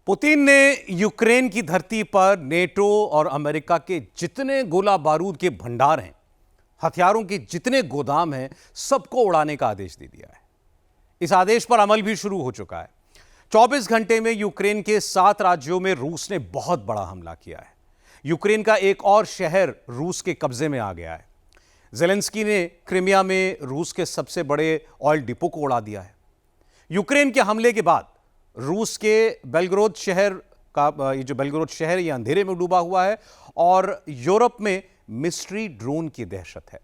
Putin ने Ukraine की धरती पर नेटो और अमेरिका के जितने गोला बारूद के भंडार हैं, हथियारों के जितने गोदाम हैं, सबको उड़ाने का आदेश दे दिया है। इस आदेश पर अमल भी शुरू हो चुका है। 24 घंटे में यूक्रेन के 7 राज्यों में रूस ने बहुत बड़ा हमला किया है। यूक्रेन का एक और शहर रूस के कब्जे में आ गया है। जेलेंस्की ने क्रीमिया में रूस के सबसे बड़े ऑयल डिपो को उड़ा दिया है। यूक्रेन के हमले के बाद रूस के बेलग्रोद शहर का ये जो बेलग्रोद शहर ये अंधेरे में डूबा हुआ है और यूरोप में मिस्ट्री ड्रोन की दहशत है।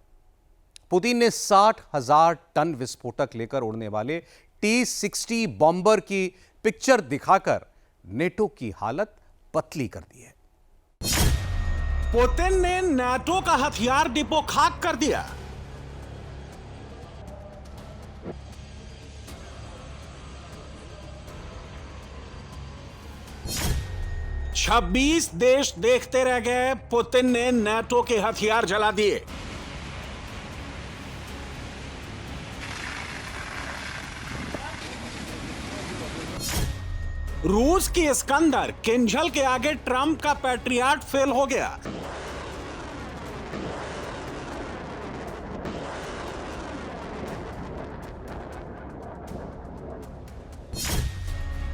पुतिन ने 60,000 टन विस्फोटक लेकर उड़ने वाले T-60 बॉम्बर की पिक्चर दिखाकर नेटो की हालत पतली कर दी है। पुतिन ने नाटो का हथियार डिपो खाक कर दिया। छब्बीस देश देखते रह गए। पुतिन ने नाटो के हथियार जला दिए। रूस की इस्कंदर किंजल के आगे ट्रंप का पैट्रियट फेल हो गया।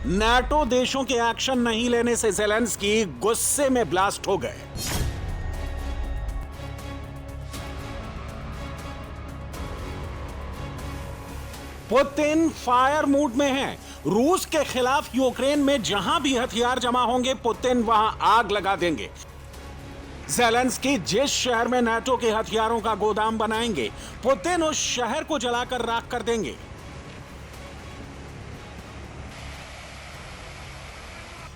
नाटो देशों के एक्शन नहीं लेने से ज़ेलेंस्की गुस्से में ब्लास्ट हो गए। पुतिन फायर मूड में हैं। रूस के खिलाफ यूक्रेन में जहां भी हथियार जमा होंगे, पुतिन वहां आग लगा देंगे। ज़ेलेंस्की जिस शहर में नाटो के हथियारों का गोदाम बनाएंगे, पुतिन उस शहर को जलाकर राख कर देंगे।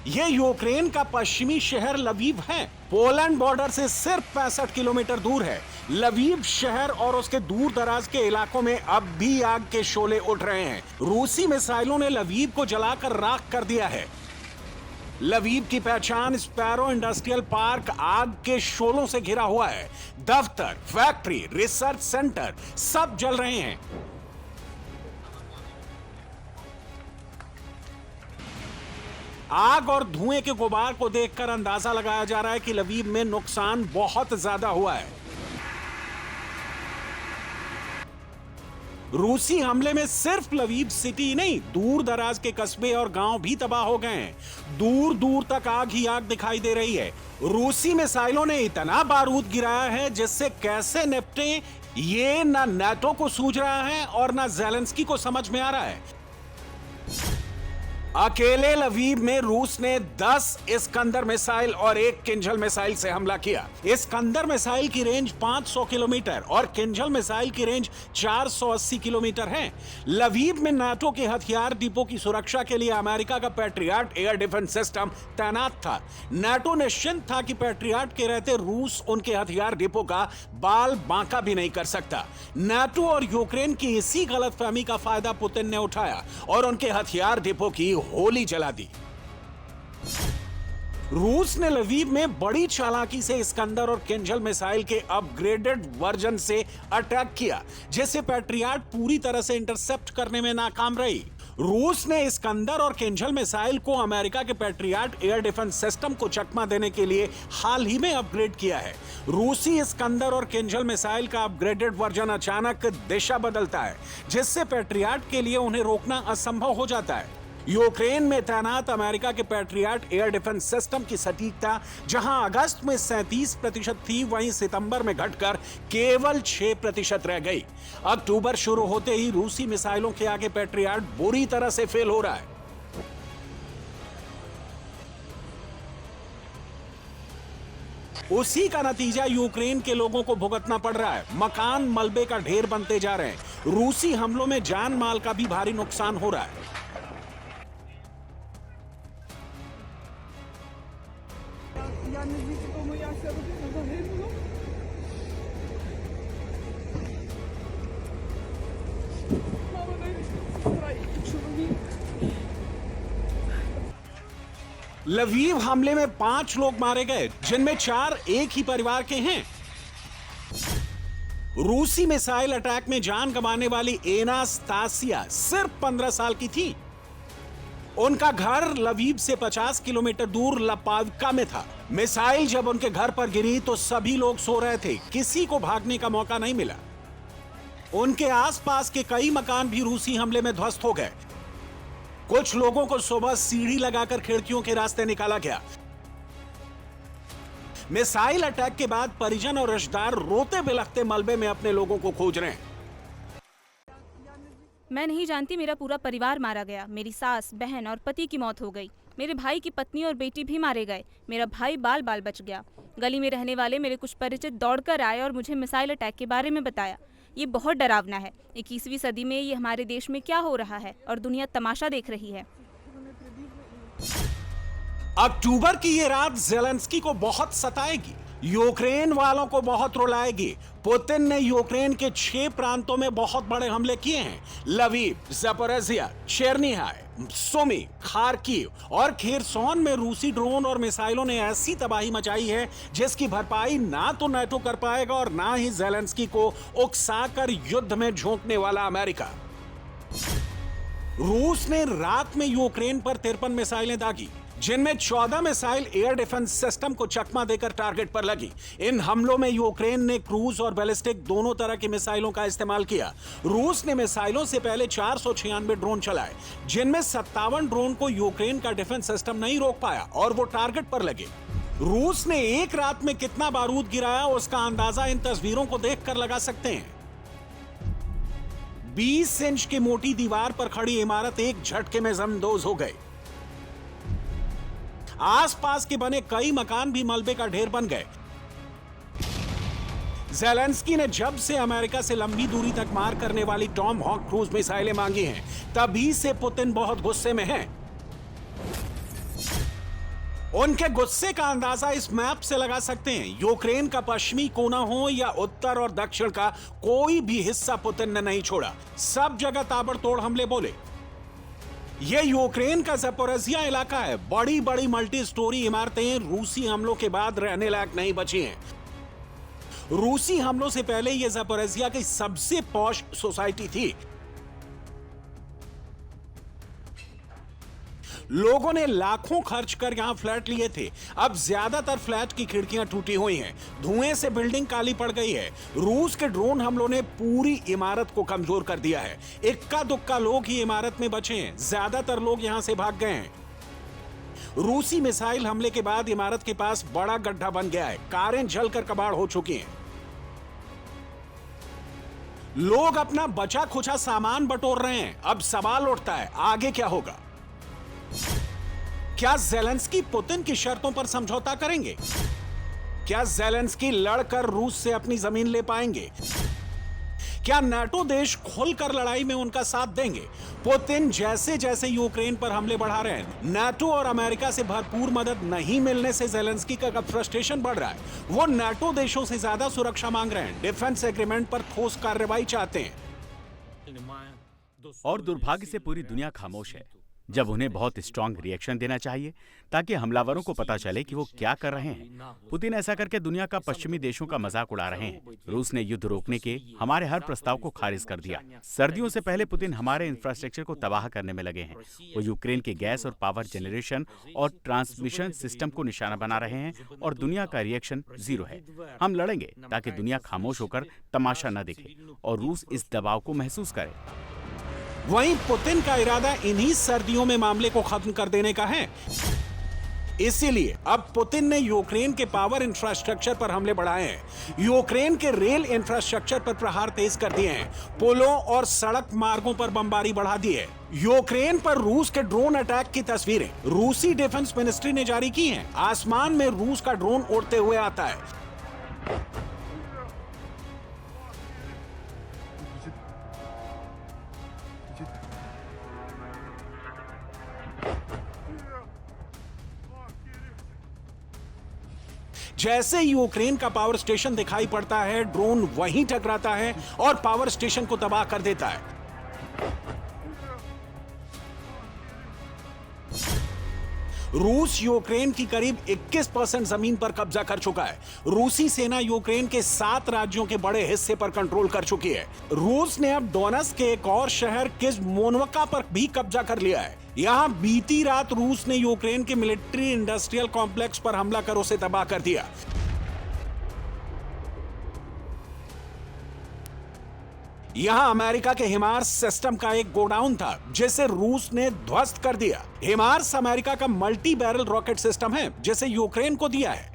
यह यूक्रेन का पश्चिमी शहर लवीव है। पोलैंड बॉर्डर से सिर्फ 65 किलोमीटर दूर है। लवीव शहर और उसके दूर दराज के इलाकों में अब भी आग के शोले उठ रहे हैं। रूसी मिसाइलों ने लवीव को जलाकर राख कर दिया है। लवीव की पहचान स्पैरो इंडस्ट्रियल पार्क आग के शोलों से घिरा हुआ है। दफ्तर, फैक्ट्री, रिसर्च सेंटर सब जल रहे हैं। आग और धुएं के गुबार को देखकर अंदाजा लगाया जा रहा है कि लवीव में नुकसान बहुत ज्यादा हुआ है। रूसी हमले में सिर्फ लवीव सिटी नहीं, दूर दराज के कस्बे और गांव भी तबाह हो गए हैं। दूर दूर तक आग ही आग दिखाई दे रही है। रूसी मिसाइलों ने इतना बारूद गिराया है जिससे कैसे निपटे ये ना नाटो को सूझ रहा है और ना ज़ेलेंस्की को समझ में आ रहा है। अकेले लवीव में रूस ने 10 इस्कंदर मिसाइल और 1 किंजल मिसाइल से हमला किया। इस्कंदर मिसाइल की रेंज 500 किलोमीटर और किंजल मिसाइल की रेंज 480 किलोमीटर है। लवीव में नाटो के हथियार डिपो की सुरक्षा के लिए अमेरिका का पैट्रियट एयर डिफेंस सिस्टम तैनात था। नाटो निश्चिंत था कि पैट्रियट के रहते रूस उनके हथियार डिपो का बाल बांका भी नहीं कर सकता। नाटो और यूक्रेन की इसी गलतफहमी का फायदा पुतिन ने उठाया और उनके हथियार डिपो की होली जला दी। रूस ने लवीव में बड़ी चालाकी से इस्कंदर और किंजल मिसाइल के अपग्रेडेड वर्जन से अटैक किया, जिसे पैट्रियट पूरी तरह से इंटरसेप्ट करने में नाकाम रही। रूस ने इस्कंदर और किंजल मिसाइल को अमेरिका के पैट्रियट एयर डिफेंस सिस्टम को चकमा देने के लिए हाल ही में अपग्रेड किया है। रूसी इस्कंदर और किंजल मिसाइल का अपग्रेडेड वर्जन अचानक दिशा बदलता है, जिससे पैट्रियट के लिए उन्हें रोकना असंभव हो जाता है। यूक्रेन में तैनात अमेरिका के पैट्रियट एयर डिफेंस सिस्टम की सटीकता जहां अगस्त में 37% थी, वहीं सितंबर में घटकर केवल 6% रह गई। अक्टूबर शुरू होते ही रूसी मिसाइलों के आगे पैट्रियट बुरी तरह से फेल हो रहा है। उसी का नतीजा यूक्रेन के लोगों को भुगतना पड़ रहा है। मकान मलबे का ढेर बनते जा रहे हैं। रूसी हमलों में जान माल का भी भारी नुकसान हो रहा है। लवीव हमले में 5 लोग मारे गए, जिनमें 4 एक ही परिवार के हैं। रूसी मिसाइल अटैक में जान गंवाने वाली एनास्तासिया सिर्फ 15 साल की थी। उनका घर लवीव से 50 किलोमीटर दूर लपाविका में था। मिसाइल जब उनके घर पर गिरी तो सभी लोग सो रहे थे, किसी को भागने का मौका नहीं मिला। उनके आसपास के कई मकान भी रूसी हमले में ध्वस्त हो गए। कुछ लोगों को सुबह सीढ़ी लगाकर खिड़कियों के रास्ते निकाला गया। मिसाइल अटैक के बाद परिजन और रिश्तेदार रोते बिलखते मलबे में अपने लोगों को खोज रहे हैं। मैं नहीं जानती, मेरा पूरा परिवार मारा गया। मेरी सास, बहन और पति की मौत हो गई। मेरे भाई की पत्नी और बेटी भी मारे गए। मेरा भाई बाल बाल बच गया। गली में रहने वाले मेरे कुछ परिचित दौड़कर आए और मुझे मिसाइल अटैक के बारे में बताया। ये बहुत डरावना है। 21वीं सदी में ये हमारे देश में क्या हो रहा है और दुनिया तमाशा देख रही है। अक्टूबर की ये रात ज़ेलेंस्की को बहुत सताएगी, यूक्रेन वालों को बहुत रुलाएगी। पुतिन ने यूक्रेन के 6 प्रांतों में बहुत बड़े हमले किए हैं। लवीव, ज़पोरिज़िया, चेर्निहाय, सुमी, खार्किव और खेरसोन में रूसी ड्रोन और मिसाइलों ने ऐसी तबाही मचाई है जिसकी भरपाई ना तो नाटो कर पाएगा और ना ही ज़ेलेंस्की को उकसाकर युद्ध में झोंकने वाला अमेरिका। रूस ने रात में यूक्रेन पर 53 मिसाइलें दागी, जिनमें 14 मिसाइल एयर डिफेंस सिस्टम को चकमा देकर टारगेट पर लगी। इन हमलों में यूक्रेन ने क्रूज और बैलिस्टिक दोनों तरह की मिसाइलों का इस्तेमाल किया। रूस ने मिसाइलों से पहले 496 ड्रोन चलाए, जिनमें 57 ड्रोन को यूक्रेन का डिफेंस सिस्टम नहीं रोक पाया और वो टारगेट पर लगे। रूस ने एक रात में कितना बारूद गिराया उसका अंदाजा इन तस्वीरों को देखकर लगा सकते हैं। 20 इंच की मोटी दीवार पर खड़ी इमारत एक झटके में जमदोज हो गई। आसपास के बने कई मकान भी मलबे का ढेर बन गए। ज़ेलेंस्की ने जब से अमेरिका से लंबी दूरी तक मार करने वाली टॉम हॉक क्रूज मिसाइलें मांगी हैं, तभी से पुतिन बहुत गुस्से में हैं। उनके गुस्से का अंदाजा इस मैप से लगा सकते हैं। यूक्रेन का पश्चिमी कोना हो या उत्तर और दक्षिण का, कोई भी हिस्सा पुतिन ने नहीं छोड़ा। सब जगह ताबड़तोड़ हमले बोले। यह यूक्रेन का ज़पोरिज़िया इलाका है। बड़ी बड़ी मल्टी स्टोरी इमारतें रूसी हमलों के बाद रहने लायक नहीं बची हैं। रूसी हमलों से पहले यह ज़पोरिज़िया की सबसे पॉश सोसाइटी थी। लोगों ने लाखों खर्च कर यहां फ्लैट लिए थे। अब ज्यादातर फ्लैट की खिड़कियां टूटी हुई हैं। धुएं से बिल्डिंग काली पड़ गई है। रूस के ड्रोन हमलों ने पूरी इमारत को कमजोर कर दिया है। इक्का दुक्का लोग ही इमारत में बचे हैं। ज्यादातर लोग यहां से भाग गए हैं। रूसी मिसाइल हमले के बाद इमारत के पास बड़ा गड्ढा बन गया है। कारें जलकर कबाड़ हो चुकी हैं। लोग अपना बचा खुचा सामान बटोर रहे हैं। अब सवाल उठता है, आगे क्या होगा? क्या ज़ेलेंस्की पुतिन की शर्तों पर समझौता करेंगे? क्या ज़ेलेंस्की लड़कर रूस से अपनी जमीन ले पाएंगे? क्या नाटो देश खुलकर लड़ाई में उनका साथ देंगे? पुतिन जैसे जैसे यूक्रेन पर हमले बढ़ा रहे हैं, नाटो और अमेरिका से भरपूर मदद नहीं मिलने से ज़ेलेंस्की का फ्रस्ट्रेशन बढ़ रहा है। वो नाटो देशों से ज्यादा सुरक्षा मांग रहे हैं, डिफेंस एग्रीमेंट पर ठोस कार्रवाई चाहते हैं। और दुर्भाग्य से पूरी दुनिया खामोश है, जब उन्हें बहुत स्ट्रांग रिएक्शन देना चाहिए ताकि हमलावरों को पता चले कि वो क्या कर रहे हैं। पुतिन ऐसा करके दुनिया का पश्चिमी देशों का मजाक उड़ा रहे हैं। रूस ने युद्ध रोकने के हमारे हर प्रस्ताव को खारिज कर दिया। सर्दियों से पहले पुतिन हमारे इंफ्रास्ट्रक्चर को तबाह करने में लगे हैं। वो यूक्रेन के गैस और पावर जनरेशन और ट्रांसमिशन सिस्टम को निशाना बना रहे हैं और दुनिया का रिएक्शन जीरो है। हम लड़ेंगे ताकि दुनिया खामोश होकर तमाशा न देखे और रूस इस दबाव को महसूस करे। वहीं पुतिन का इरादा इन्हीं सर्दियों में मामले को खत्म कर देने का है। इसीलिए अब पुतिन ने यूक्रेन के पावर इंफ्रास्ट्रक्चर पर हमले बढ़ाए हैं। यूक्रेन के रेल इंफ्रास्ट्रक्चर पर प्रहार तेज कर दिए हैं। पुलों और सड़क मार्गों पर बमबारी बढ़ा दी है। यूक्रेन पर रूस के ड्रोन अटैक की तस्वीरें रूसी डिफेंस मिनिस्ट्री ने जारी की हैं। आसमान में रूस का ड्रोन उड़ते हुए आता है। जैसे यूक्रेन का पावर स्टेशन दिखाई पड़ता है, ड्रोन वहीं टकराता है और पावर स्टेशन को तबाह कर देता है। रूस यूक्रेन की करीब 21% जमीन पर कब्जा कर चुका है। रूसी सेना यूक्रेन के 7 राज्यों के बड़े हिस्से पर कंट्रोल कर चुकी है। रूस ने अब डोनेट्स्क के एक और शहर किस्मोनवका पर भी कब्जा कर लिया है। यहां बीती रात रूस ने यूक्रेन के मिलिट्री इंडस्ट्रियल कॉम्प्लेक्स पर हमला कर उसे तबाह कर दिया। यहां अमेरिका के हिमार्स सिस्टम का एक गोडाउन था जिसे रूस ने ध्वस्त कर दिया। हिमार्स अमेरिका का मल्टी बैरल रॉकेट सिस्टम है जिसे यूक्रेन को दिया है।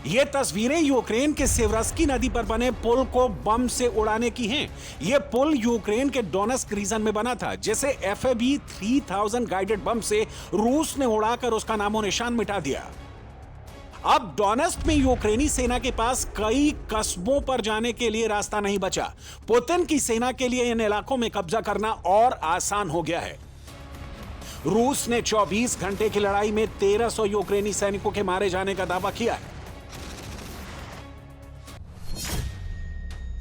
ये तस्वीरें यूक्रेन के सेवरस्की नदी पर बने पुल को बम से उड़ाने की हैं। ये पुल यूक्रेन के डोनेट्स्क रीजन में बना था जिसे FAB 3000 गाइडेड बम से रूस ने उड़ाकर उसका नामो निशान मिटा दिया। अब डोनेट्स्क में यूक्रेनी सेना के पास कई कस्बों पर जाने के लिए रास्ता नहीं बचा। पुतिन की सेना के लिए इन इलाकों में कब्जा करना और आसान हो गया है। रूस ने 24 घंटे की लड़ाई में 1300 यूक्रेनी सैनिकों के मारे जाने का दावा किया है।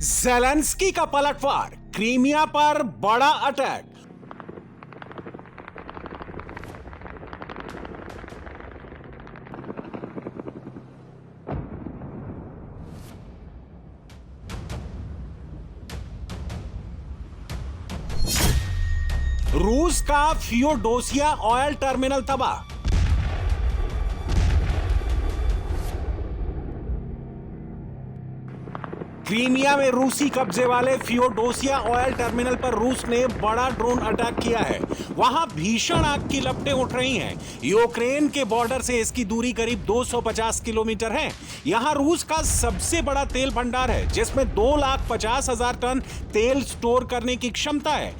ज़ेलेंस्की का पलटवार, क्रीमिया पर बड़ा अटैक। रूस का फियोडोसिया ऑयल टर्मिनल तबाह। क्रीमिया में रूसी कब्जे वाले फियोडोसिया ऑयल टर्मिनल पर रूस ने बड़ा ड्रोन अटैक किया है। वहां भीषण आग की लपटें उठ रही हैं। यूक्रेन के बॉर्डर से इसकी दूरी करीब 250 किलोमीटर है। यहां रूस का सबसे बड़ा तेल भंडार है जिसमें 2,50,000 टन तेल स्टोर करने की क्षमता है।